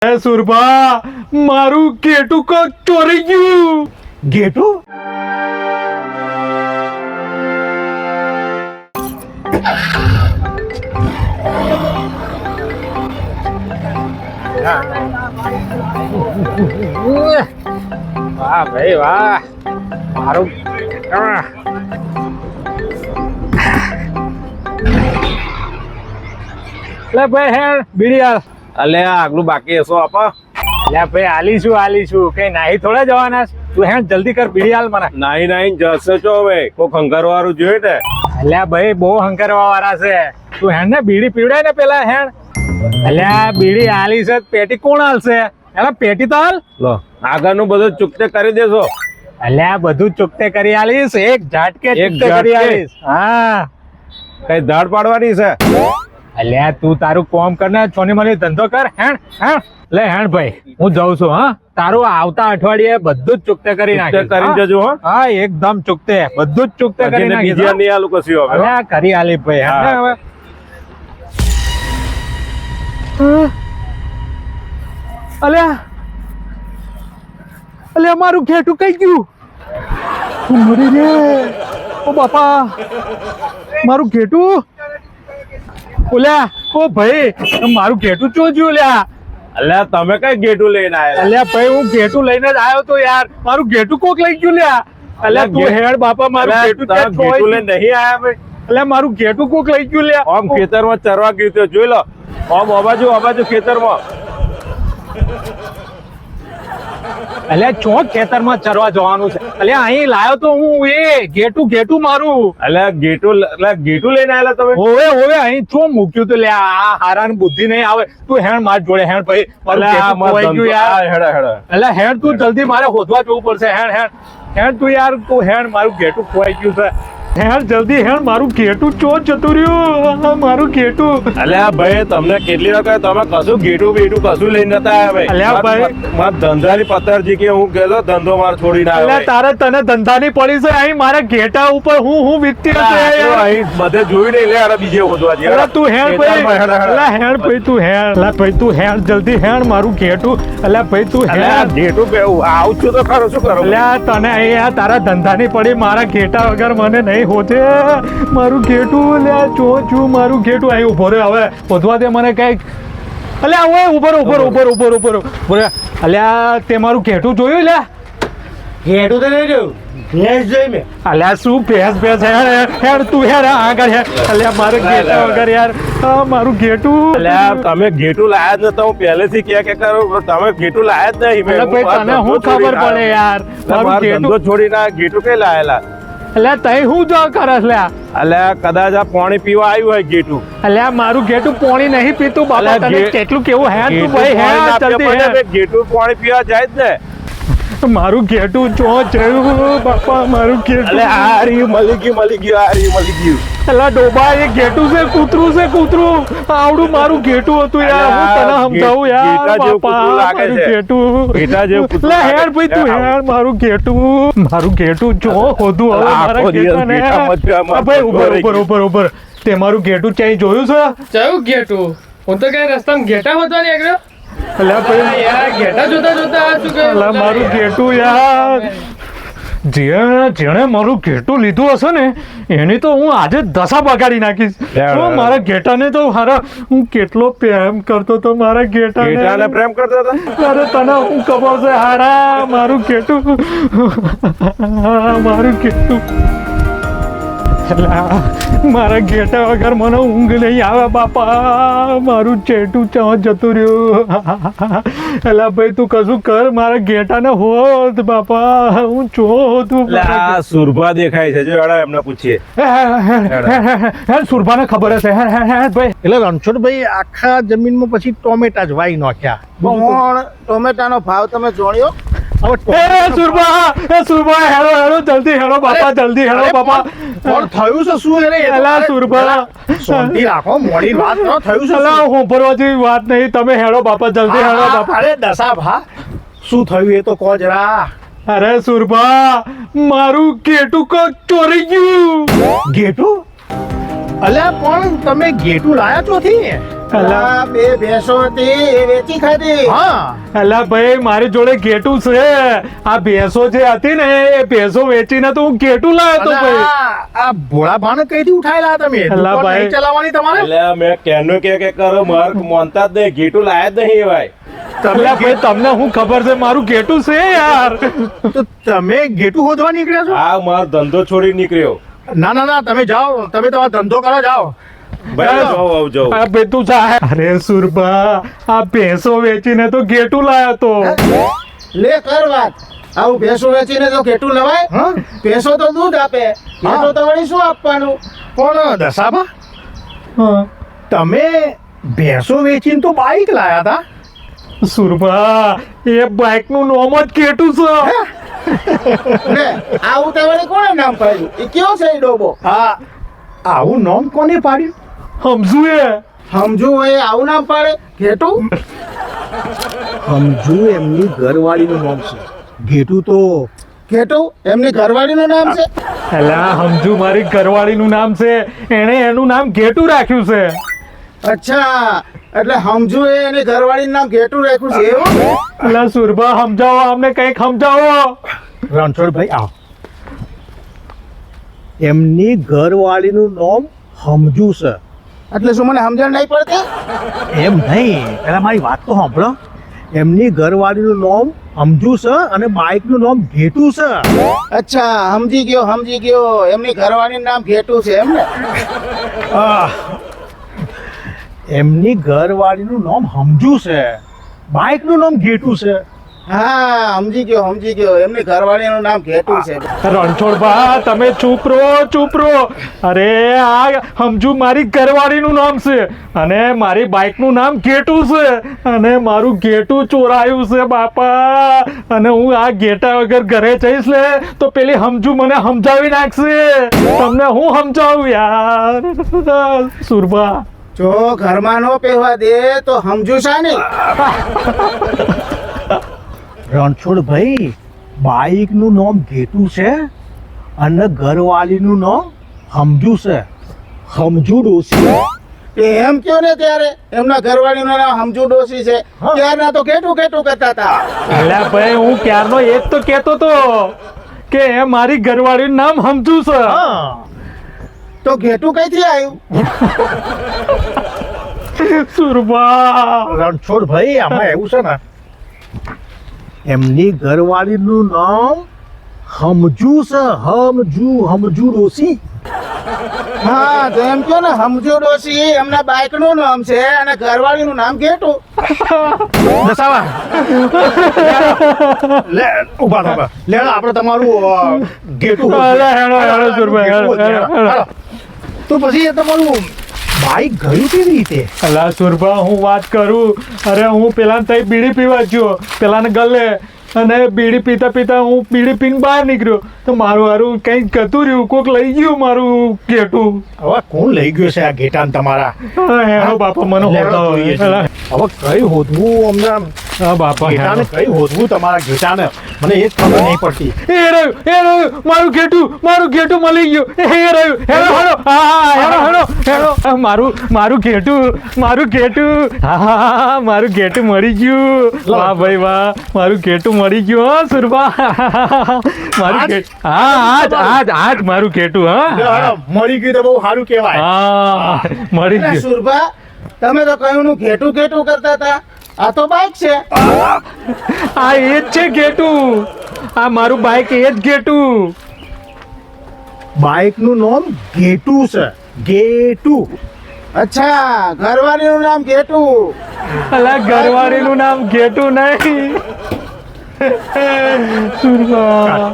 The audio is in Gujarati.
સુરભા, મારું ગેટું કોક ચોરી ગયું. ગેટું? વાહ ભાઈ વાહ, મારું લે ભાઈ હેણ બીડી હાલ. અલે આગલું બાકી હશો આપા. લે ભાઈ આલીશું કઈ નાહી થોડા જવાના છે? તું હેણ જલ્દી કર, બીડી હાલ મને. નાઈ જશે છો હવે કોક હંકાર વાળું જોયું ને. અલ્યા ભાઈ બહુ હંકારવા વાળા છે. તું હેણ ને બીડી પીવડાય ને પેલા હેણ. અલ્યા બીડી હાલી છે, પેટી કોણ હાલશે? એલા પેટી તો હાલ. લો આગળનું બધું ચૂકતે કરી દેશો. અલ્યા બધું ચૂકતે કરી આલીશ, એક ઝાટકે એક ચૂકતે કરી ઝાટકે? આલીશ. હા કઈ ધાડ પાડવાની છે? અલ્યા તું તારું કોમ કર ને, છોની મને ધંધો કર. હેણ લે હેણ ભાઈ હું જાઉં છું. હા તારું આવતા અઠવાડિયે બધું જ ચૂકતે કરી ચૂકતે નાખીશ. કરીને હા? જજો હો. હા એકદમ ચૂકતે, બધું જ ચૂકતે કરી હજી નાખીશ. બીજી હા? નહીં આલું કશું હવે. અલ્યા કરી આલી ભાઈ. હા. હેણ હવે અલ્યા મારું ઘેટું કઈ ગયું? મરી રે ઓ બાપા, મારું ઘેટું. ઓલ્યા ઓ ભાઈ મારું ઘેટું ચોજ્યું લ્યા. અલ્યા તમે કઈ ગેટું લઈને આયા? અલ્યા ભાઈ હું ઘેટું લઈને જ આવ્યો તો યાર, મારું ઘેટું કોક લઈ ગયું લ્યા. અલ્યા તું હેડ બાપા, મારું અલ્યા, ઘેટું તમે ક્યાં ગેટું ખોવાઈ લઈને નહીં આયા ભાઈ? ગયું? અલ્યા મારું ઘેટું કોક લઈ ગયું લ્યા. આમ ખેતરમાં ચરવા ગયું તો જોઈ લો. આમ અબાજુ ખેતરમાં. અલ્યા ચોક ખેતરમાં ચરવા જવાનું છે. અલ્યા અહીં લાયો તો હું એ ઘેટું મારું. અલ્યા ગેટું લઈને આયેલા તમે? હોવે અહીં ચો મૂક્યું તો લ્યા. આ હારાની બુદ્ધિ નહીં આવે. તું હેણ માર જોડે હેણ ભાઈ, મારું અલ્યા, ઘેટું ખોવાઈ ગયું યાર. હેડા. અલ્યા હેણ તું જલ્દી મારે શોધવા જવું પડશે. હેણ તું યાર, તું હેણ મારું ઘેટું ખોવાઈ ગયું છે. હેણ જલ્દી હેણ, મારું ઘેટું ચો જતું રહ્યું. મારું ઘેટું. અલ્યા ભાઈ તમને કેટલી વખત તમે કશું ગેટું બેટું કશું લઈને નતા આવ્યા ભાઈ. અલ્યા ભાઈ. મારા ધંધાની પતરજી કે હું ગયેલો ધંધો મારો છોડીને આવ્યો અલ્યા તારે તને ધંધાની પડી છે અહીં મારા ઘેટા ઉપર હું વીતતી હશે ભાઈ. યાર. અહીં બધે જોઈ નહીં લે અરે બીજે હોદવા જઈએ. અલા તું હેણ ભાઈ. હેડા. અલા હેણ ભાઈ તું હેણ. અલા ભાઈ તું હેણ જલ્દી હેણ, મારું ઘેટું. અલા ભાઈ તું અલ્યા હેણ. ગેટું આવું છું તો ખરો શું કરો? અલ્યા તને અહીંયા તારા ધંધાની પડી, મારા ઘેટા વગર મને નહીં હોતે. મારું ઘેટું લ્યા છું મારું ઘેટું. અહીં ઉભો રે હવે, શોધવા દે મને કઈક. અલ્યા ઓય ઉભો રે. અલ્યા તે મારું ઘેટું જોયું લ્યા? ઘેટું તો નહીં જોયું, ભેંસ જોઈ મેં. અલ્યા શું ભેંસ હેડ તું હેડ આગળ હેડ. અલ્યા મારે ઘેટા વગર યાર મારું ઘેટું. અલ્યા તમે ગેટું લાયા જ નતા. હું પહેલેથી કે કરો તમે ગેટું લાયા જ નહીં. અલ્યા ભાઈ તને હું ખબર પડે યાર, મારું મારો ધંધો ઘેટું. છોડીને આ ગેટું કઈ લાયેલા? અલ્યા તઈ હું જો કરસ લ્યા? અલ્યા કદાચ આ પાણી પીવા આવ્યું હોય ગેટું. અલ્યા મારું ઘેટું પાણી નહીં પીતું બાપા. અલ્યા તને ગે- કેટલું કેવું હેડ તું ગેટું ભાઈ પાણી ના હેડ પીવા જલ્દી પડે હેડ. ભાઈ. ગેટું પાણી પીવા જાય જ ને. મારું ઘેટું ચો જયું બાપા, મારું ઘેટું. અલ્યા આ રહ્યું મળી ગયું. અલા ડોબા એ ઘેટું છે કૂતરું. આવડું મારું ઘેટું હતું યાર. હું તને અલ્યા, સમજાવું યાર ઘેટા જેવું બાપા, કૂતરું લાગે મારું છે. ઘેટું. ઘેટા જેવું કૂતરું લે લાગે હેડ ભાઈ તું છે. હેડ, મારું ઘેટું જો હોધું હવે આખો મારા દિવસ ઘેટાને. ઘેટામાં જ આમાં આ ભાઈ ઉભો ઉપર. તે મારું ઘેટું ક્યાંય જોયું છે? ચાયું ઘેટું? હું તો કઈ રસ્તામાં ઘેટા હોતા નહીં એકડો. અલ્યા ભાઈ યાર ઘેટા જોતા આ શું કહ્યું? અલા મારું ઘેટું યાર. જેણે મારું ઘેટું લીધું હશે ને એની તો હું આજે દશા બગાડી નાખીશ. તો મારા ઘેટાને તો હું કેટલો પ્રેમ કરતો તો મારા ઘેટાને ઘેટાને. પ્રેમ કરતા હતા. અરે તને હું ખબર છે હારા, મારું ઘેટું. મારું ઘેટું. અલા, મારા ઘેટા વગર મને ઊંઘ નહીં આવે બાપા. મારું ચેટું ચાં જતું રહ્યું. એલા ભાઈ તું કશું કર, મારા ઘેટાને હોત બાપા. હું ચો હતું. અલ્યા, આ સુરભા દેખાય છે જો હેડા એમને પૂછીએ. સુરભાને ખબર હશે. ભાઈ એટલે રણછોડભાઈ આખા જમીનમાં પછી ટોમેટા જ વાઈ નાખ્યા. પણ ટોમેટાનો ભાવ તમે જોણ્યો? સુરભા હેડો જલ્દી હેડો બાપા, જલ્દી હેડો બાપા. પણ થયું છે શું એને? એલા સુરભા, શાંતિ રાખો, મોડી વાત ન થયું છે અલા શું? હોંભરવા જેવી વાત નહીં. તમે હેડો બાપા, જલ્દી હેડો બાપા. અરે દશા ભા, શું થયું એ તો કહો જરા. અરે સુરભા, મારું ઘેટું કોક ચોરી ગયું. ગેટું? અલ્યા પણ તમે ગેટું લાયા ચોથી? આ બે ભેંસો હતી એ વેચી ખાધી. હા અલા ભાઈ મારી જોડે ઘેટું છે. આ ભેંસો જે હતી ને એ ભેંસો વેચીને તો હું ઘેટું લાવ્યો તો ભાઈ. આ ભોળા ભાને કઈથી ઉઠાયેલા તમે? અલા દુકાન ભાઈ. નહીં ચલાવવાની તમારે? એટલે મેં કેનું કે કરો માર મોનતા જ નહીં, ઘેટું લાયા જ નહીં ભાઈ. અલા ભાઈ તમને હું ખબર છે મારું ઘેટું છે યાર. તો તમે ઘેટું હોદવા નીકળ્યા છો? આ મારો ધંધો છોડી નીકળ્યો ના ના ના, તમે જાઓ, તમે તમારો ધંધો કરો, જાઓ. ભાઈ જાઓ આવજો. આ ભાઈ તું જા. અરે સુરભા આ ભેંસો વેચીને તો ઘેટું લાવ્યો તો. લે કર વાત. આવું ભેંસો વેચીને તો ઘેટું લવાય? ભેંસો તો દૂધ આપે, ઘેટું તો વળી શું આપવાનું? પણ દસાબા, હા. તમે ભેંસો વેચીને તો બાઈક લાયા હતા. સુરભા એ બાઇક નું નામ જ ઘેટું છે. લે આવું તો વળી કોણે નામ પાડ્યું? એ કયો છે એ ડોબો? હા, આવું નામ કોને પાડ્યું? સમજુ એ સમજુ હોય આવું નામ પાડે? ઘેટું? સમજુ એમની ઘરવાળીનું નામ છે. ઘેટું તો ઘેટું એમની ઘરવાળીનું નામ છે. અલા સમજુ મારી ઘરવાળીનું નામ છે. એણે એનું નામ ઘેટું રાખ્યું છે. અચ્છા, એટલે સમજુ એ એની ઘરવાળીનું નામ ઘેટું રાખ્યું છે એવું? અલા સુરભા સમજાવો અમને કઈક સમજાવો. રણછોડભાઈ આવો. એમની ઘરવાળીનું નામ સમજુ છે. એટલે શું મને સમજણ નહીં પડતી? એમ નહીં, પેલા મારી વાત તો સાંભળો. એમની ઘરવાળીનું નામ સમજુ છે અને બાઈકનું નામ ઘેટું છે. અચ્છા, સમજી ગયો. એમની ઘરવાળીનું નામ ઘેટું છે એમ ને? એમની ઘરવાળીનું નામ સમજુ છે, બાઈકનું નામ ઘેટું છે. હા, સમજી ગયો. એમની ઘરવાળીનું નામ ઘેટું છે. રણછોડભા તમે ચૂપ રહો. અરે આ સમજુ મારી ઘરવાળીનું નામ છે અને મારી બાઇકનું નામ ઘેટું છે અને મારું ઘેટું ચોરાયું છે બાપા. અને હું આ ઘેટા વગર ઘરે જઈશ લે તો પેલી સમજુ મને સમજાવી નાખશે. તમને હું સમજાવું યાર સુરભા. જો ઘરમાં નો પહેવા દે તો સમજુ શાની? રણછોડભાઈ, બાઈકનું નામ ઘેટું છે અને ઘરવાળીનું નામ સમજુ છે. સમજુ ડોસી. એમ કયો ને ત્યારે એમના ઘરવાળીનું નામ સમજુ ડોસી છે. ત્યારના તો ઘેટું કરતા હતા. અલ્યા ભાઈ હું ક્યારનો એ જ તો કહેતો તો કે એ મારી ઘરવાળીનું નામ સમજુ છે. તો ઘેટું કઈથી આવ્યું? સુરભા રણછોડભાઈ, આમાં એવું છે ને, એમની ઘરવાળીનું નામ સમજુ છે. સમજુ ડોસી. હા, તો એમ કહો ને સમજુ ડોસી એમના બાઈકનું નામ છે અને ઘરવાળીનું નામ ઘેટું. દસાવા લે ઉભા થો. લે આપણે તમારું ઘેટું. હેડો સુરભા હેડો. તો પછી એ તમારું બાઈક ગયું કેવી રીતે? અલા સુરભા હું વાત કરું. અરે હું પેલા તઈ બીડી પીવા ગયો પેલાને ગલે અને બીડી પીતા હું બીડી પીને બહાર નીકળ્યો તો મારું હારું કંઈક ગતું રહ્યું. કોક લઈ ગયું મારું ઘેટું. હવે કોણ લઈ ગયું છે આ ઘેટાને તમારા? હેડો બાપા મને હોદાવો. હવે કઈ હોદવું અમને? હા બાપા ઘેટાને કઈ હોદવું તમારા ઘેટાને? મને એ જ ખબર નહીં પડતી. એ રહ્યું મારું ઘેટું મળી ગયું. એ રહ્યું. હેડો મારું ઘેટું. હા મારું ઘેટું મળી ગયું. વાહ ભાઈ વાહ, મારું ઘેટું મળી ગયું. હા સુરભા મારું ઘેટું. હા આજ મારું ઘેટું. હા મળી ગયું તો બહુ સારું કહેવાય. હા મળી ગયું. સુરભા, તમે તો કહ્યું નું ઘેટું કરતા હતા. આ તો બાઈક છે. આ એ જ છે ઘેટું. આ મારું બાઈક એ જ ઘેટું. બાઈકનું નામ ઘેટું છે. ઘેટું. અચ્છા, ઘરવાળીનું નામ ઘેટું. અલા ઘરવાળીનું નામ ઘેટું નહીં. સુરભા